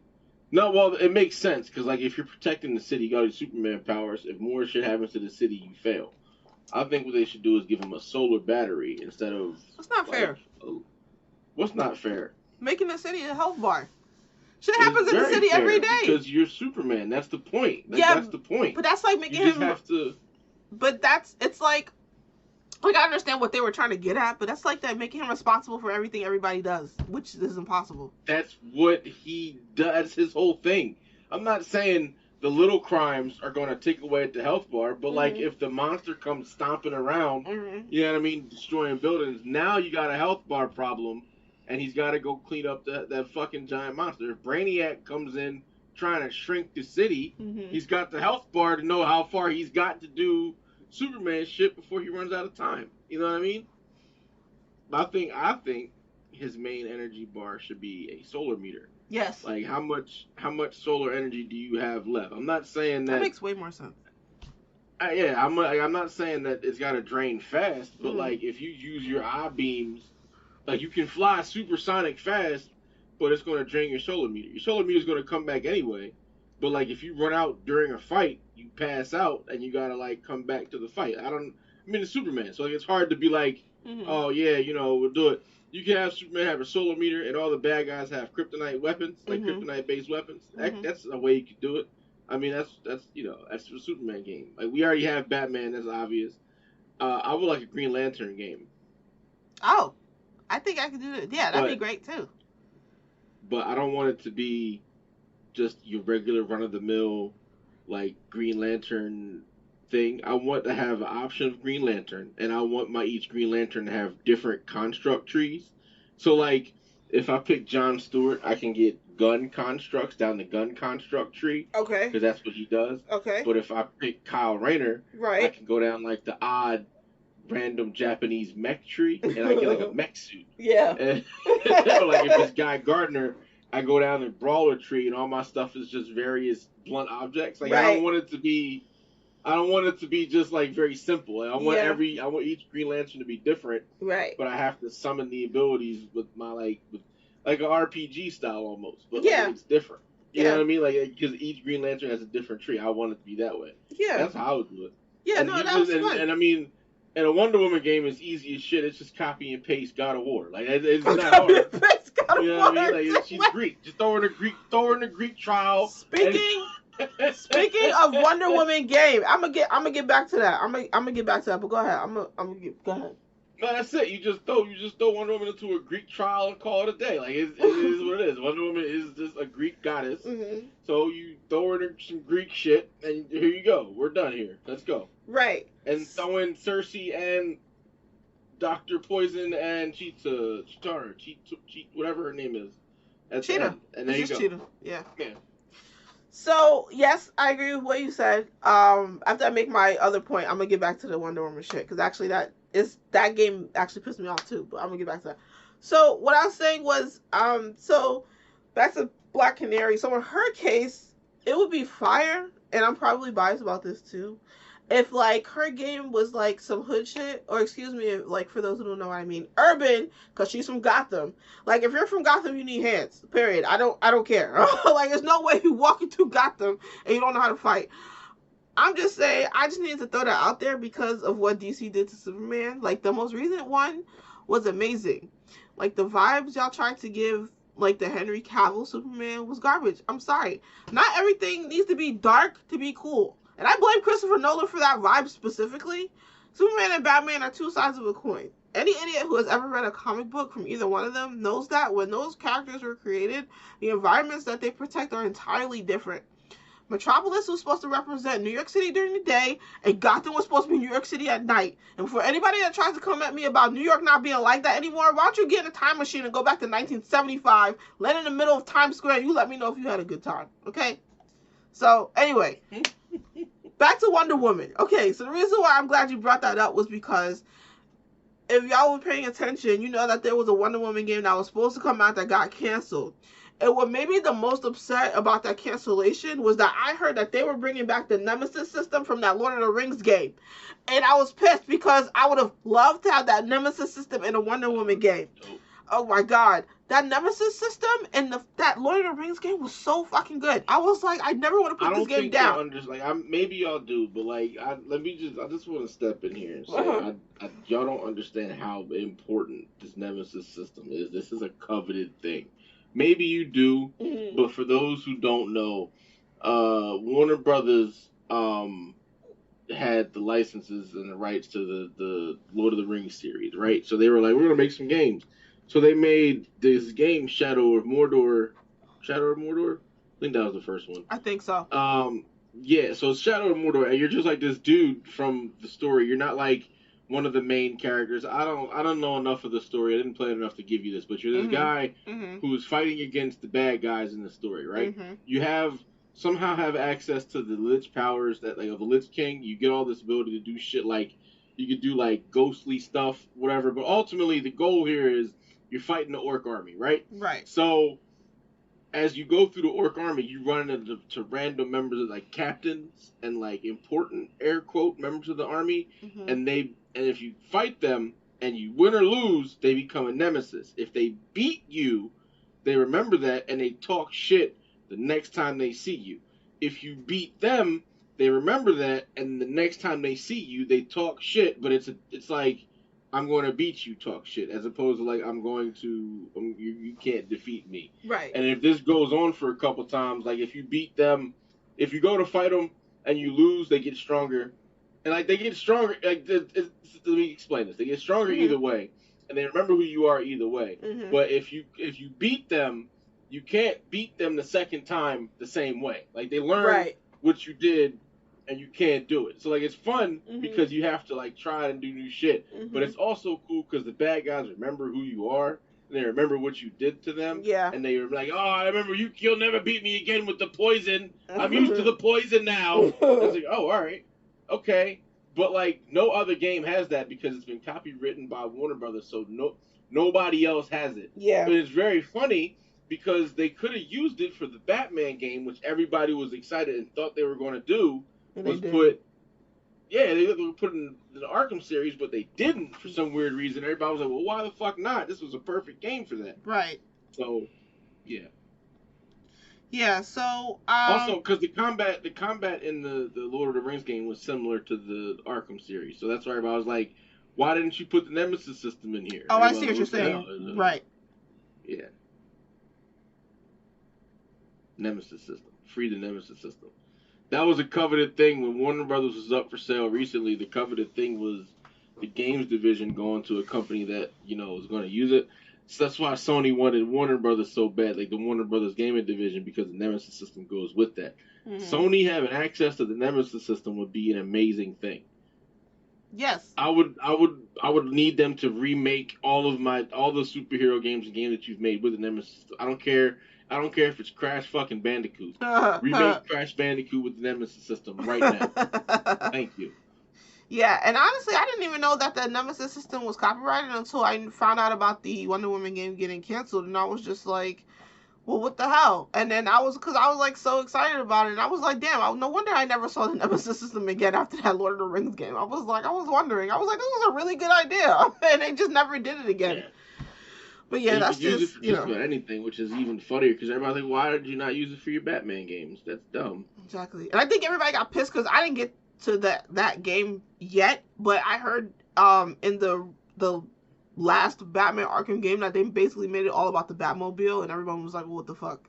No, well, it makes sense, because, like, if you're protecting the city, you got your Superman powers. If more shit happens to the city, you fail. I think what they should do is give him a solar battery instead of... That's not fair. What's not fair? Making the city a health bar. Shit happens in the city every day. Because you're Superman. That's the point. That's the point. But that's like making you just have to... But it's like I understand what they were trying to get at, but that's like that making him responsible for everything everybody does, which is impossible. That's what he does. That's his whole thing. I'm not saying the little crimes are going to take away at the health bar, but like if the monster comes stomping around, you know what I mean, destroying buildings, now you got a health bar problem, and he's got to go clean up that fucking giant monster. If Brainiac comes in trying to shrink the city, he's got the health bar to know how far he's got to do Superman shit before he runs out of time. You know what I mean? I think his main energy bar should be a solar meter. Yes. Like, how much solar energy do you have left? I'm not saying that makes way more sense. I'm not saying that it's got to drain fast, but like, if you use your eye beams, like, you can fly supersonic fast, but it's going to drain your solar meter. Your solar meter is going to come back anyway. But like, if you run out during a fight, you pass out and you gotta like come back to the fight. I mean, it's Superman, so like, it's hard to be like, oh yeah, you know, we'll do it. You can have Superman have a solar meter, and all the bad guys have kryptonite weapons, like kryptonite-based weapons. That's a way you could do it. I mean, that's that's a Superman game. Like, we already have Batman. That's obvious. I would like a Green Lantern game. Oh, I think I could do it. Yeah, that'd be great too. But I don't want it to be just your regular run-of-the-mill, like, Green Lantern thing. I want to have an option of Green Lantern, and I want each Green Lantern to have different construct trees. So, like, if I pick John Stewart, I can get gun constructs down the gun construct tree. Okay. Because that's what he does. Okay. But if I pick Kyle Rayner, I can go down, like, the odd random Japanese mech tree, and I get, like, a mech suit. Yeah. And, like, if it's Guy Gardner, I go down the brawler tree, and all my stuff is just various blunt objects. Like, I don't want it to be just like very simple. Like, I want each Green Lantern to be different. Right. But I have to summon the abilities with my like an RPG style almost. But like, it's different. You know what I mean? Like, because each Green Lantern has a different tree. I want it to be that way. Yeah. That's how I would do it. Yeah. And that was fun. And I mean, in a Wonder Woman game, it's easy as shit. It's just copy and paste God of War. Like, it's not hard. You know what I mean? Like, she's Greek. Just throw her in the Greek trial. Speaking of Wonder Woman game, I'm gonna get back to that. I'm gonna get back to that. But go ahead. go ahead. No, that's it. You just throw Wonder Woman into a Greek trial and call it a day. Like, it is what it is. Wonder Woman is just a Greek goddess. So you throw her in some Greek shit, and here you go. We're done here. Let's go. Right. And throw in Cersei and Dr. Poison and Chitara, whatever her name is. Cheetah. And there you go. Cheetah. Yeah. So, yes, I agree with what you said. After I make my other point, I'm going to get back to the Wonder Woman shit. Because actually, that game actually pissed me off, too. But I'm going to get back to that. So, what I was saying was, so, back to Black Canary. So, in her case, it would be fire. And I'm probably biased about this, too. If, like, her game was, like, some hood shit, or, excuse me, like, for those who don't know what I mean, urban, because she's from Gotham. Like, if you're from Gotham, you need hands, period. I don't care. Like, there's no way you walk into Gotham and you don't know how to fight. I'm just saying, I just needed to throw that out there because of what DC did to Superman. Like, the most recent one was amazing. Like, the vibes y'all tried to give, like, the Henry Cavill Superman was garbage. I'm sorry. Not everything needs to be dark to be cool. And I blame Christopher Nolan for that vibe specifically. Superman and Batman are two sides of a coin. Any idiot who has ever read a comic book from either one of them knows that when those characters were created, the environments that they protect are entirely different. Metropolis was supposed to represent New York City during the day, and Gotham was supposed to be New York City at night. And for anybody that tries to come at me about New York not being like that anymore, why don't you get in a time machine and go back to 1975, land in the middle of Times Square, and you let me know if you had a good time, okay? So, anyway, back to Wonder Woman. Okay, so the reason why I'm glad you brought that up was because if y'all were paying attention, you know that there was a Wonder Woman game that was supposed to come out that got canceled. And what made me the most upset about that cancellation was that I heard that they were bringing back the Nemesis system from that Lord of the Rings game. And I was pissed because I would have loved to have that Nemesis system in a Wonder Woman game. Oh my god. That Nemesis system in that Lord of the Rings game was so fucking good. I was like, I never want to put this game down. Maybe y'all do, but I just want to step in here and say, y'all don't understand how important this Nemesis system is. This is a coveted thing. Maybe you do, but for those who don't know, Warner Brothers had the licenses and the rights to the Lord of the Rings series, right? So they were like, we're gonna make some games. So they made this game, Shadow of Mordor. I think that was the first one. I think so. Yeah. So it's Shadow of Mordor, and you're just like this dude from the story. You're not like one of the main characters. I don't know enough of the story. I didn't play it enough to give you this, but you're this guy who's fighting against the bad guys in the story, right? You somehow have access to the Lich powers of the Lich King. You get all this ability to do shit like you could do like ghostly stuff, whatever. But ultimately, the goal here is you're fighting the orc army, right? Right. So as you go through the orc army, you run into random members of like captains and like important air quote members of the army, and if you fight them and you win or lose, they become a nemesis. If they beat you, they remember that and they talk shit the next time they see you. If you beat them, they remember that and the next time they see you, they talk shit. But it's like, I'm going to beat you, talk shit, as opposed to like you can't defeat me. Right. And if this goes on for a couple times, like if you beat them, if you go to fight them and you lose, they get stronger. And like they get stronger. Like let me explain this. They get stronger either way, and they remember who you are either way. But if you beat them, you can't beat them the second time the same way. Like they learn what you did, and you can't do it. So like it's fun because you have to like try and do new shit. But it's also cool because the bad guys remember who you are. And they remember what you did to them. Yeah. And they're like, oh, I remember you'll never beat me again with the poison. I'm used to the poison now. It's like, oh, all right. Okay, but like no other game has that because it's been copywritten by Warner Brothers, so nobody else has it. Yeah. But it's very funny because they could have used it for the Batman game, which everybody was excited and thought they were going to do. They were put in the Arkham series, but they didn't for some weird reason. Everybody was like, well, why the fuck not? This was a perfect game for that. Right. So, yeah. Yeah, so also because the combat in the Lord of the Rings game was similar to the Arkham series, so that's why everybody was like, "Why didn't you put the Nemesis system in here?" Oh, I see what you're saying. Right. Yeah. Nemesis system. Free the Nemesis system. That was a coveted thing when Warner Brothers was up for sale recently. The coveted thing was the games division going to a company that was going to use it. So that's why Sony wanted Warner Brothers so bad, like the Warner Brothers gaming division, because the Nemesis system goes with that. Sony having access to the Nemesis system would be an amazing thing. Yes. I would need them to remake all the superhero games and games that you've made with the Nemesis. I don't care if it's Crash fucking Bandicoot. Remake Crash Bandicoot with the Nemesis system right now. Thank you. Yeah, and honestly, I didn't even know that the Nemesis system was copyrighted until I found out about the Wonder Woman game getting canceled, and I was just like, well, what the hell? And then I was like so excited about it, and I was like, damn, no wonder I never saw the Nemesis system again after that Lord of the Rings game. I was wondering, this was a really good idea, and they just never did it again. Yeah. But yeah, that's use it for just about anything, which is even funnier because everybody's like, why did you not use it for your Batman games? That's dumb. Exactly, and I think everybody got pissed because I didn't get to that game yet, but I heard in the last Batman Arkham game that they basically made it all about the Batmobile, and everyone was like, well, what the fuck?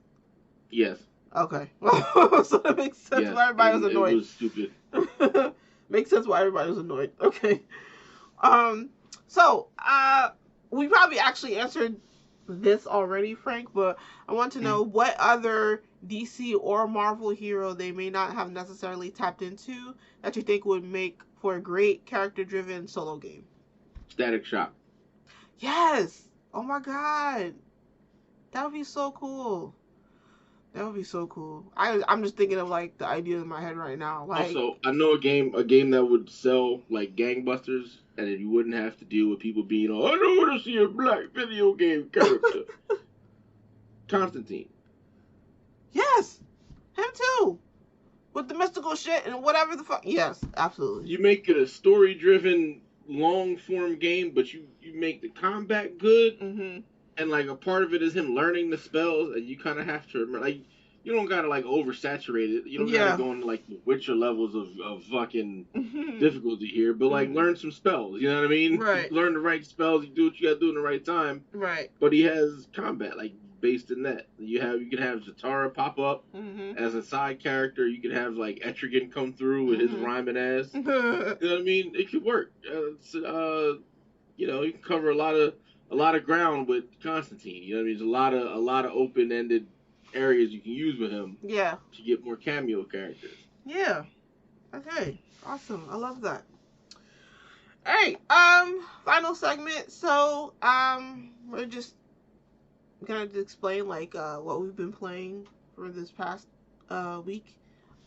Yes. Okay. So that makes sense why everybody was annoyed. It was stupid. Makes sense why everybody was annoyed. Okay. So, we probably actually answered this already, Frank, but I want to know what other DC or Marvel hero they may not have necessarily tapped into that you think would make for a great character-driven solo game. Static Shock. Yes! Oh my god. That would be so cool. That would be so cool. I'm just thinking of like the idea in my head right now. Like, also, I know a game that would sell like gangbusters, and then you wouldn't have to deal with people being, "Oh, I don't want to see a black video game character." Constantine. Yes, him too. With the mystical shit and whatever the fuck. Yes, absolutely. You make it a story-driven, long-form game, but you make the combat good. Mm-hmm. And like a part of it is him learning the spells, and you kind of have to remember, like, you don't gotta like oversaturate it. You don't gotta go into like the Witcher levels of fucking difficulty here, but like learn some spells. You know what I mean? Right. Learn the right spells. You do what you gotta do in the right time. Right. But he has combat like based in that. You can have Zatara pop up as a side character. You can have like Etrigan come through with his rhyming ass. You know what I mean? It could work. You know, you can cover a lot of ground with Constantine. You know what I mean? There's a lot of open-ended areas you can use with him. Yeah. To get more cameo characters. Yeah. Okay. Awesome. I love that. All right. Final segment. So, we're just gonna explain like what we've been playing for this past week.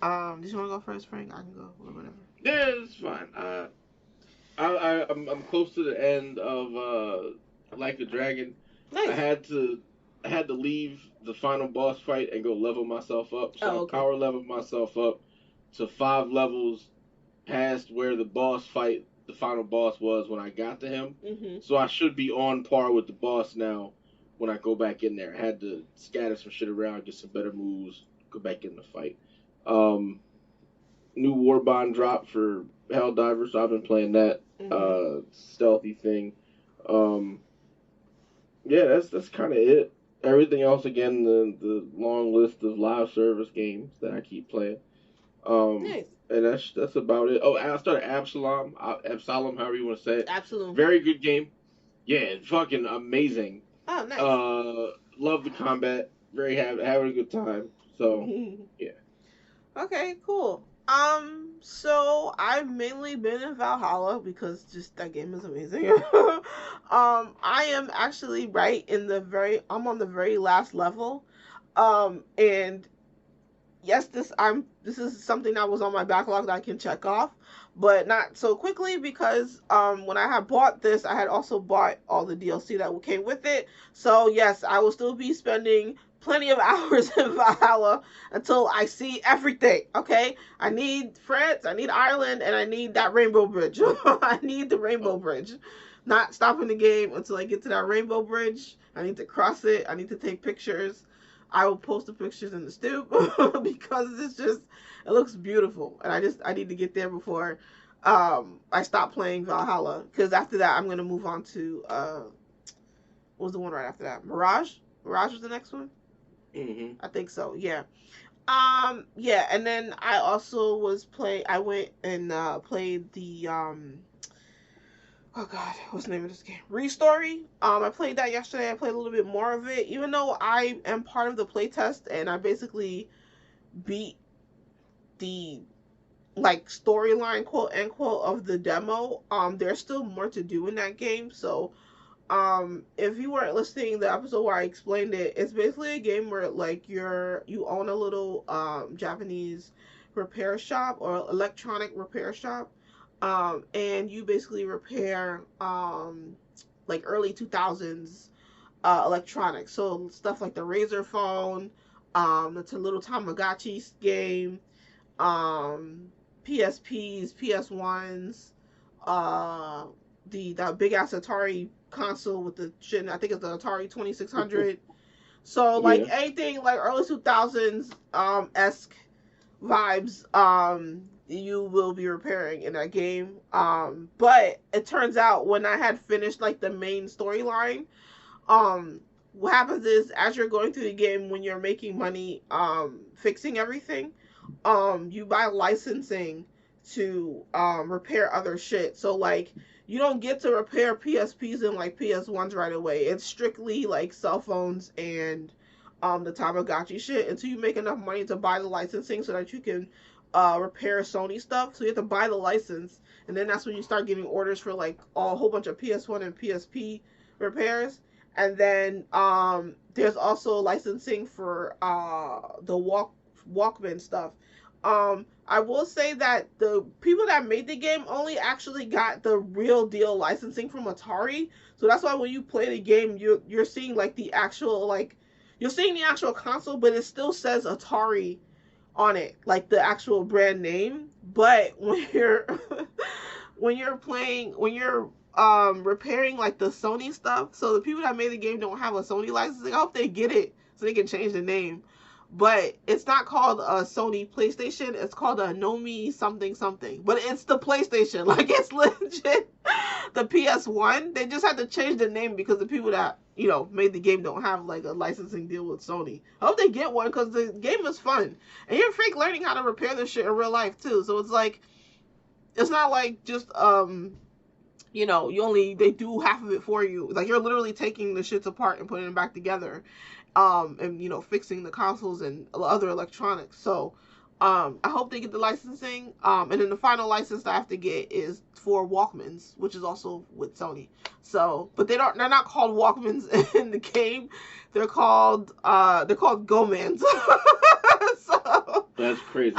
Do you want to go first, Frank? I can go or whatever. Yeah, it's fine. I'm close to the end of Like a Dragon. Nice. I had to leave the final boss fight and go level myself up. So I power leveled myself up to 5 levels past where the final boss was when I got to him. Mm-hmm. So I should be on par with the boss now when I go back in there. I had to scatter some shit around, get some better moves, go back in the fight. New Warbond drop for Helldivers, so I've been playing that stealthy thing. Yeah, that's kind of it. Everything else, again, the long list of live service games that I keep playing. Nice. And that's about it. Oh, I started Absalom, however you want to say it. Absolutely. Very good game. Yeah, fucking amazing. Oh, nice. Love the combat. Very having a good time. So, yeah. Okay, cool. So I've mainly been in Valhalla because just that game is amazing. I am actually I'm on the very last level. And yes, this is something that was on my backlog that I can check off, but not so quickly because when I had bought this, I had also bought all the DLC that came with it. So yes, I will still be spending plenty of hours in Valhalla until I see everything, okay? I need France, I need Ireland, and I need that Rainbow Bridge. I need the Rainbow Bridge. Not stopping the game until I get to that Rainbow Bridge. I need to cross it. I need to take pictures. I will post the pictures in the stoop because it looks beautiful. And I need to get there before I stop playing Valhalla. Because after that, I'm going to move on to, what was the one right after that? Mirage? Mirage was the next one? Mm-hmm. I think so, yeah. Yeah, and then I also I went and played the, oh god, what's the name of this game? Restory. I played that yesterday. I played a little bit more of it, even though I am part of the playtest and I basically beat the like storyline, quote unquote, of the demo. There's still more to do in that game, so if you weren't listening to the episode where I explained it, it's basically a game where like you own a little Japanese repair shop or electronic repair shop, and you basically repair like early 2000s electronics, so stuff like the Razor phone, the little Tamagotchi game, PSPs, PS1s, that big ass Atari console with the shit. I think it's the Atari 2600. So like anything like early 2000s esque vibes, you will be repairing in that game. But it turns out when I had finished like the main storyline, what happens is, as you're going through the game, when you're making money, fixing everything, you buy licensing to repair other shit. So like, you don't get to repair PSPs and like PS1s right away. It's strictly like cell phones and the Tamagotchi shit until you make enough money to buy the licensing so that you can repair Sony stuff. So you have to buy the license, and then that's when you start getting orders for like a whole bunch of PS1 and PSP repairs. And then there's also licensing for the Walkman stuff. I will say that the people that made the game only actually got the real deal licensing from Atari. So that's why when you play the game, you're seeing like the actual you're seeing the actual console, but it still says Atari on it, like the actual brand name. But when you're when you're repairing like the Sony stuff, so the people that made the game don't have a Sony licensing. I hope they get it so they can change the name. But it's not called a Sony PlayStation. It's called a Nomi something something. But it's the PlayStation. Like, it's legit the PS1. They just had to change the name because the people that, you know, made the game don't have, like, a licensing deal with Sony. I hope they get one because the game is fun. And you're fake learning how to repair this shit in real life, too. So it's like, it's not like just, you know, they do half of it for you. Like, you're literally taking the shits apart and putting them back together. And, you know, fixing the consoles and other electronics. So, I hope they get the licensing. And then the final license that I have to get is for Walkmans, which is also with Sony. So, but they're not called Walkmans in the game. They're called Go-Mans. So that's crazy.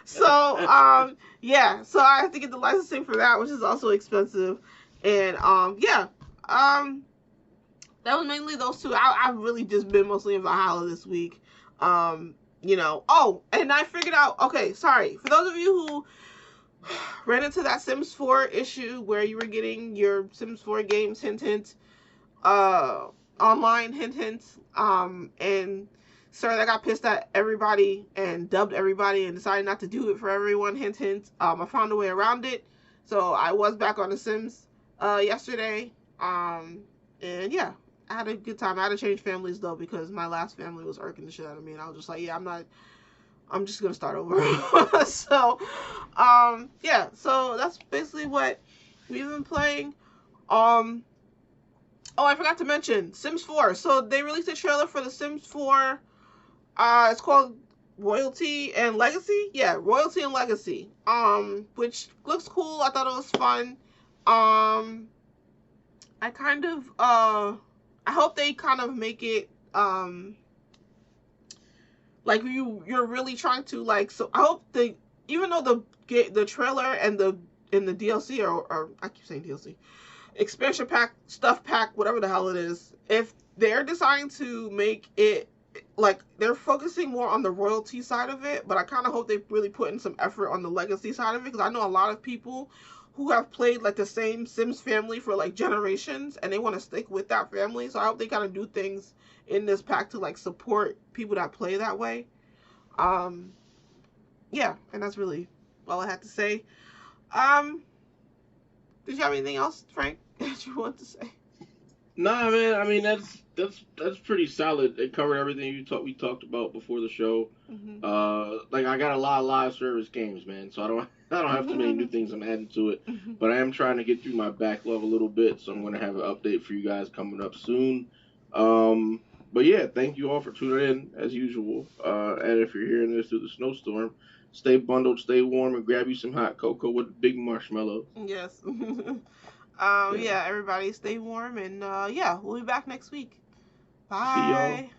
So, yeah. So I have to get the licensing for that, which is also expensive. And, yeah. That was mainly those two. I've really just been mostly in Valhalla this week. You know. Oh, and I figured out. Okay, sorry. For those of you who ran into that Sims 4 issue where you were getting your Sims 4 games, hint, online, hint, and sorry, that got pissed at everybody and dubbed everybody and decided not to do it for everyone, hint. I found a way around it. So I was back on The Sims yesterday. And yeah. I had a good time. I had to change families though because my last family was irking the shit out of me, and I was just like, yeah, I'm just gonna start over. So, yeah. So that's basically what we've been playing. Oh, I forgot to mention Sims 4. So they released a trailer for the Sims 4. It's called Royalty and Legacy. Yeah, Royalty and Legacy. Which looks cool. I thought it was fun. I kind of I hope they kind of make it like you're really trying to like. So I hope even though the trailer and the DLC or I keep saying DLC, expansion pack, stuff pack, whatever the hell it is, if they're deciding to make it like they're focusing more on the royalty side of it, but I kind of hope they really put in some effort on the legacy side of it because I know a lot of people who have played like the same Sims family for like generations and they want to stick with that family. So I hope they kind of do things in this pack to like support people that play that way. Yeah, and that's really all I had to say. Did you have anything else, Frank, that you want to say? Nah, man. I mean, that's pretty solid. It covered everything we talked about before the show. Mm-hmm. Like I got a lot of live service games, man. So I don't have too many new things I'm adding to it. But I am trying to get through my backlog a little bit, so I'm gonna have an update for you guys coming up soon. But yeah, thank you all for tuning in as usual. And if you're hearing this through the snowstorm, stay bundled, stay warm, and grab you some hot cocoa with big marshmallows. Yes. Yeah, everybody stay warm, and yeah, we'll be back next week. Bye. See y'all.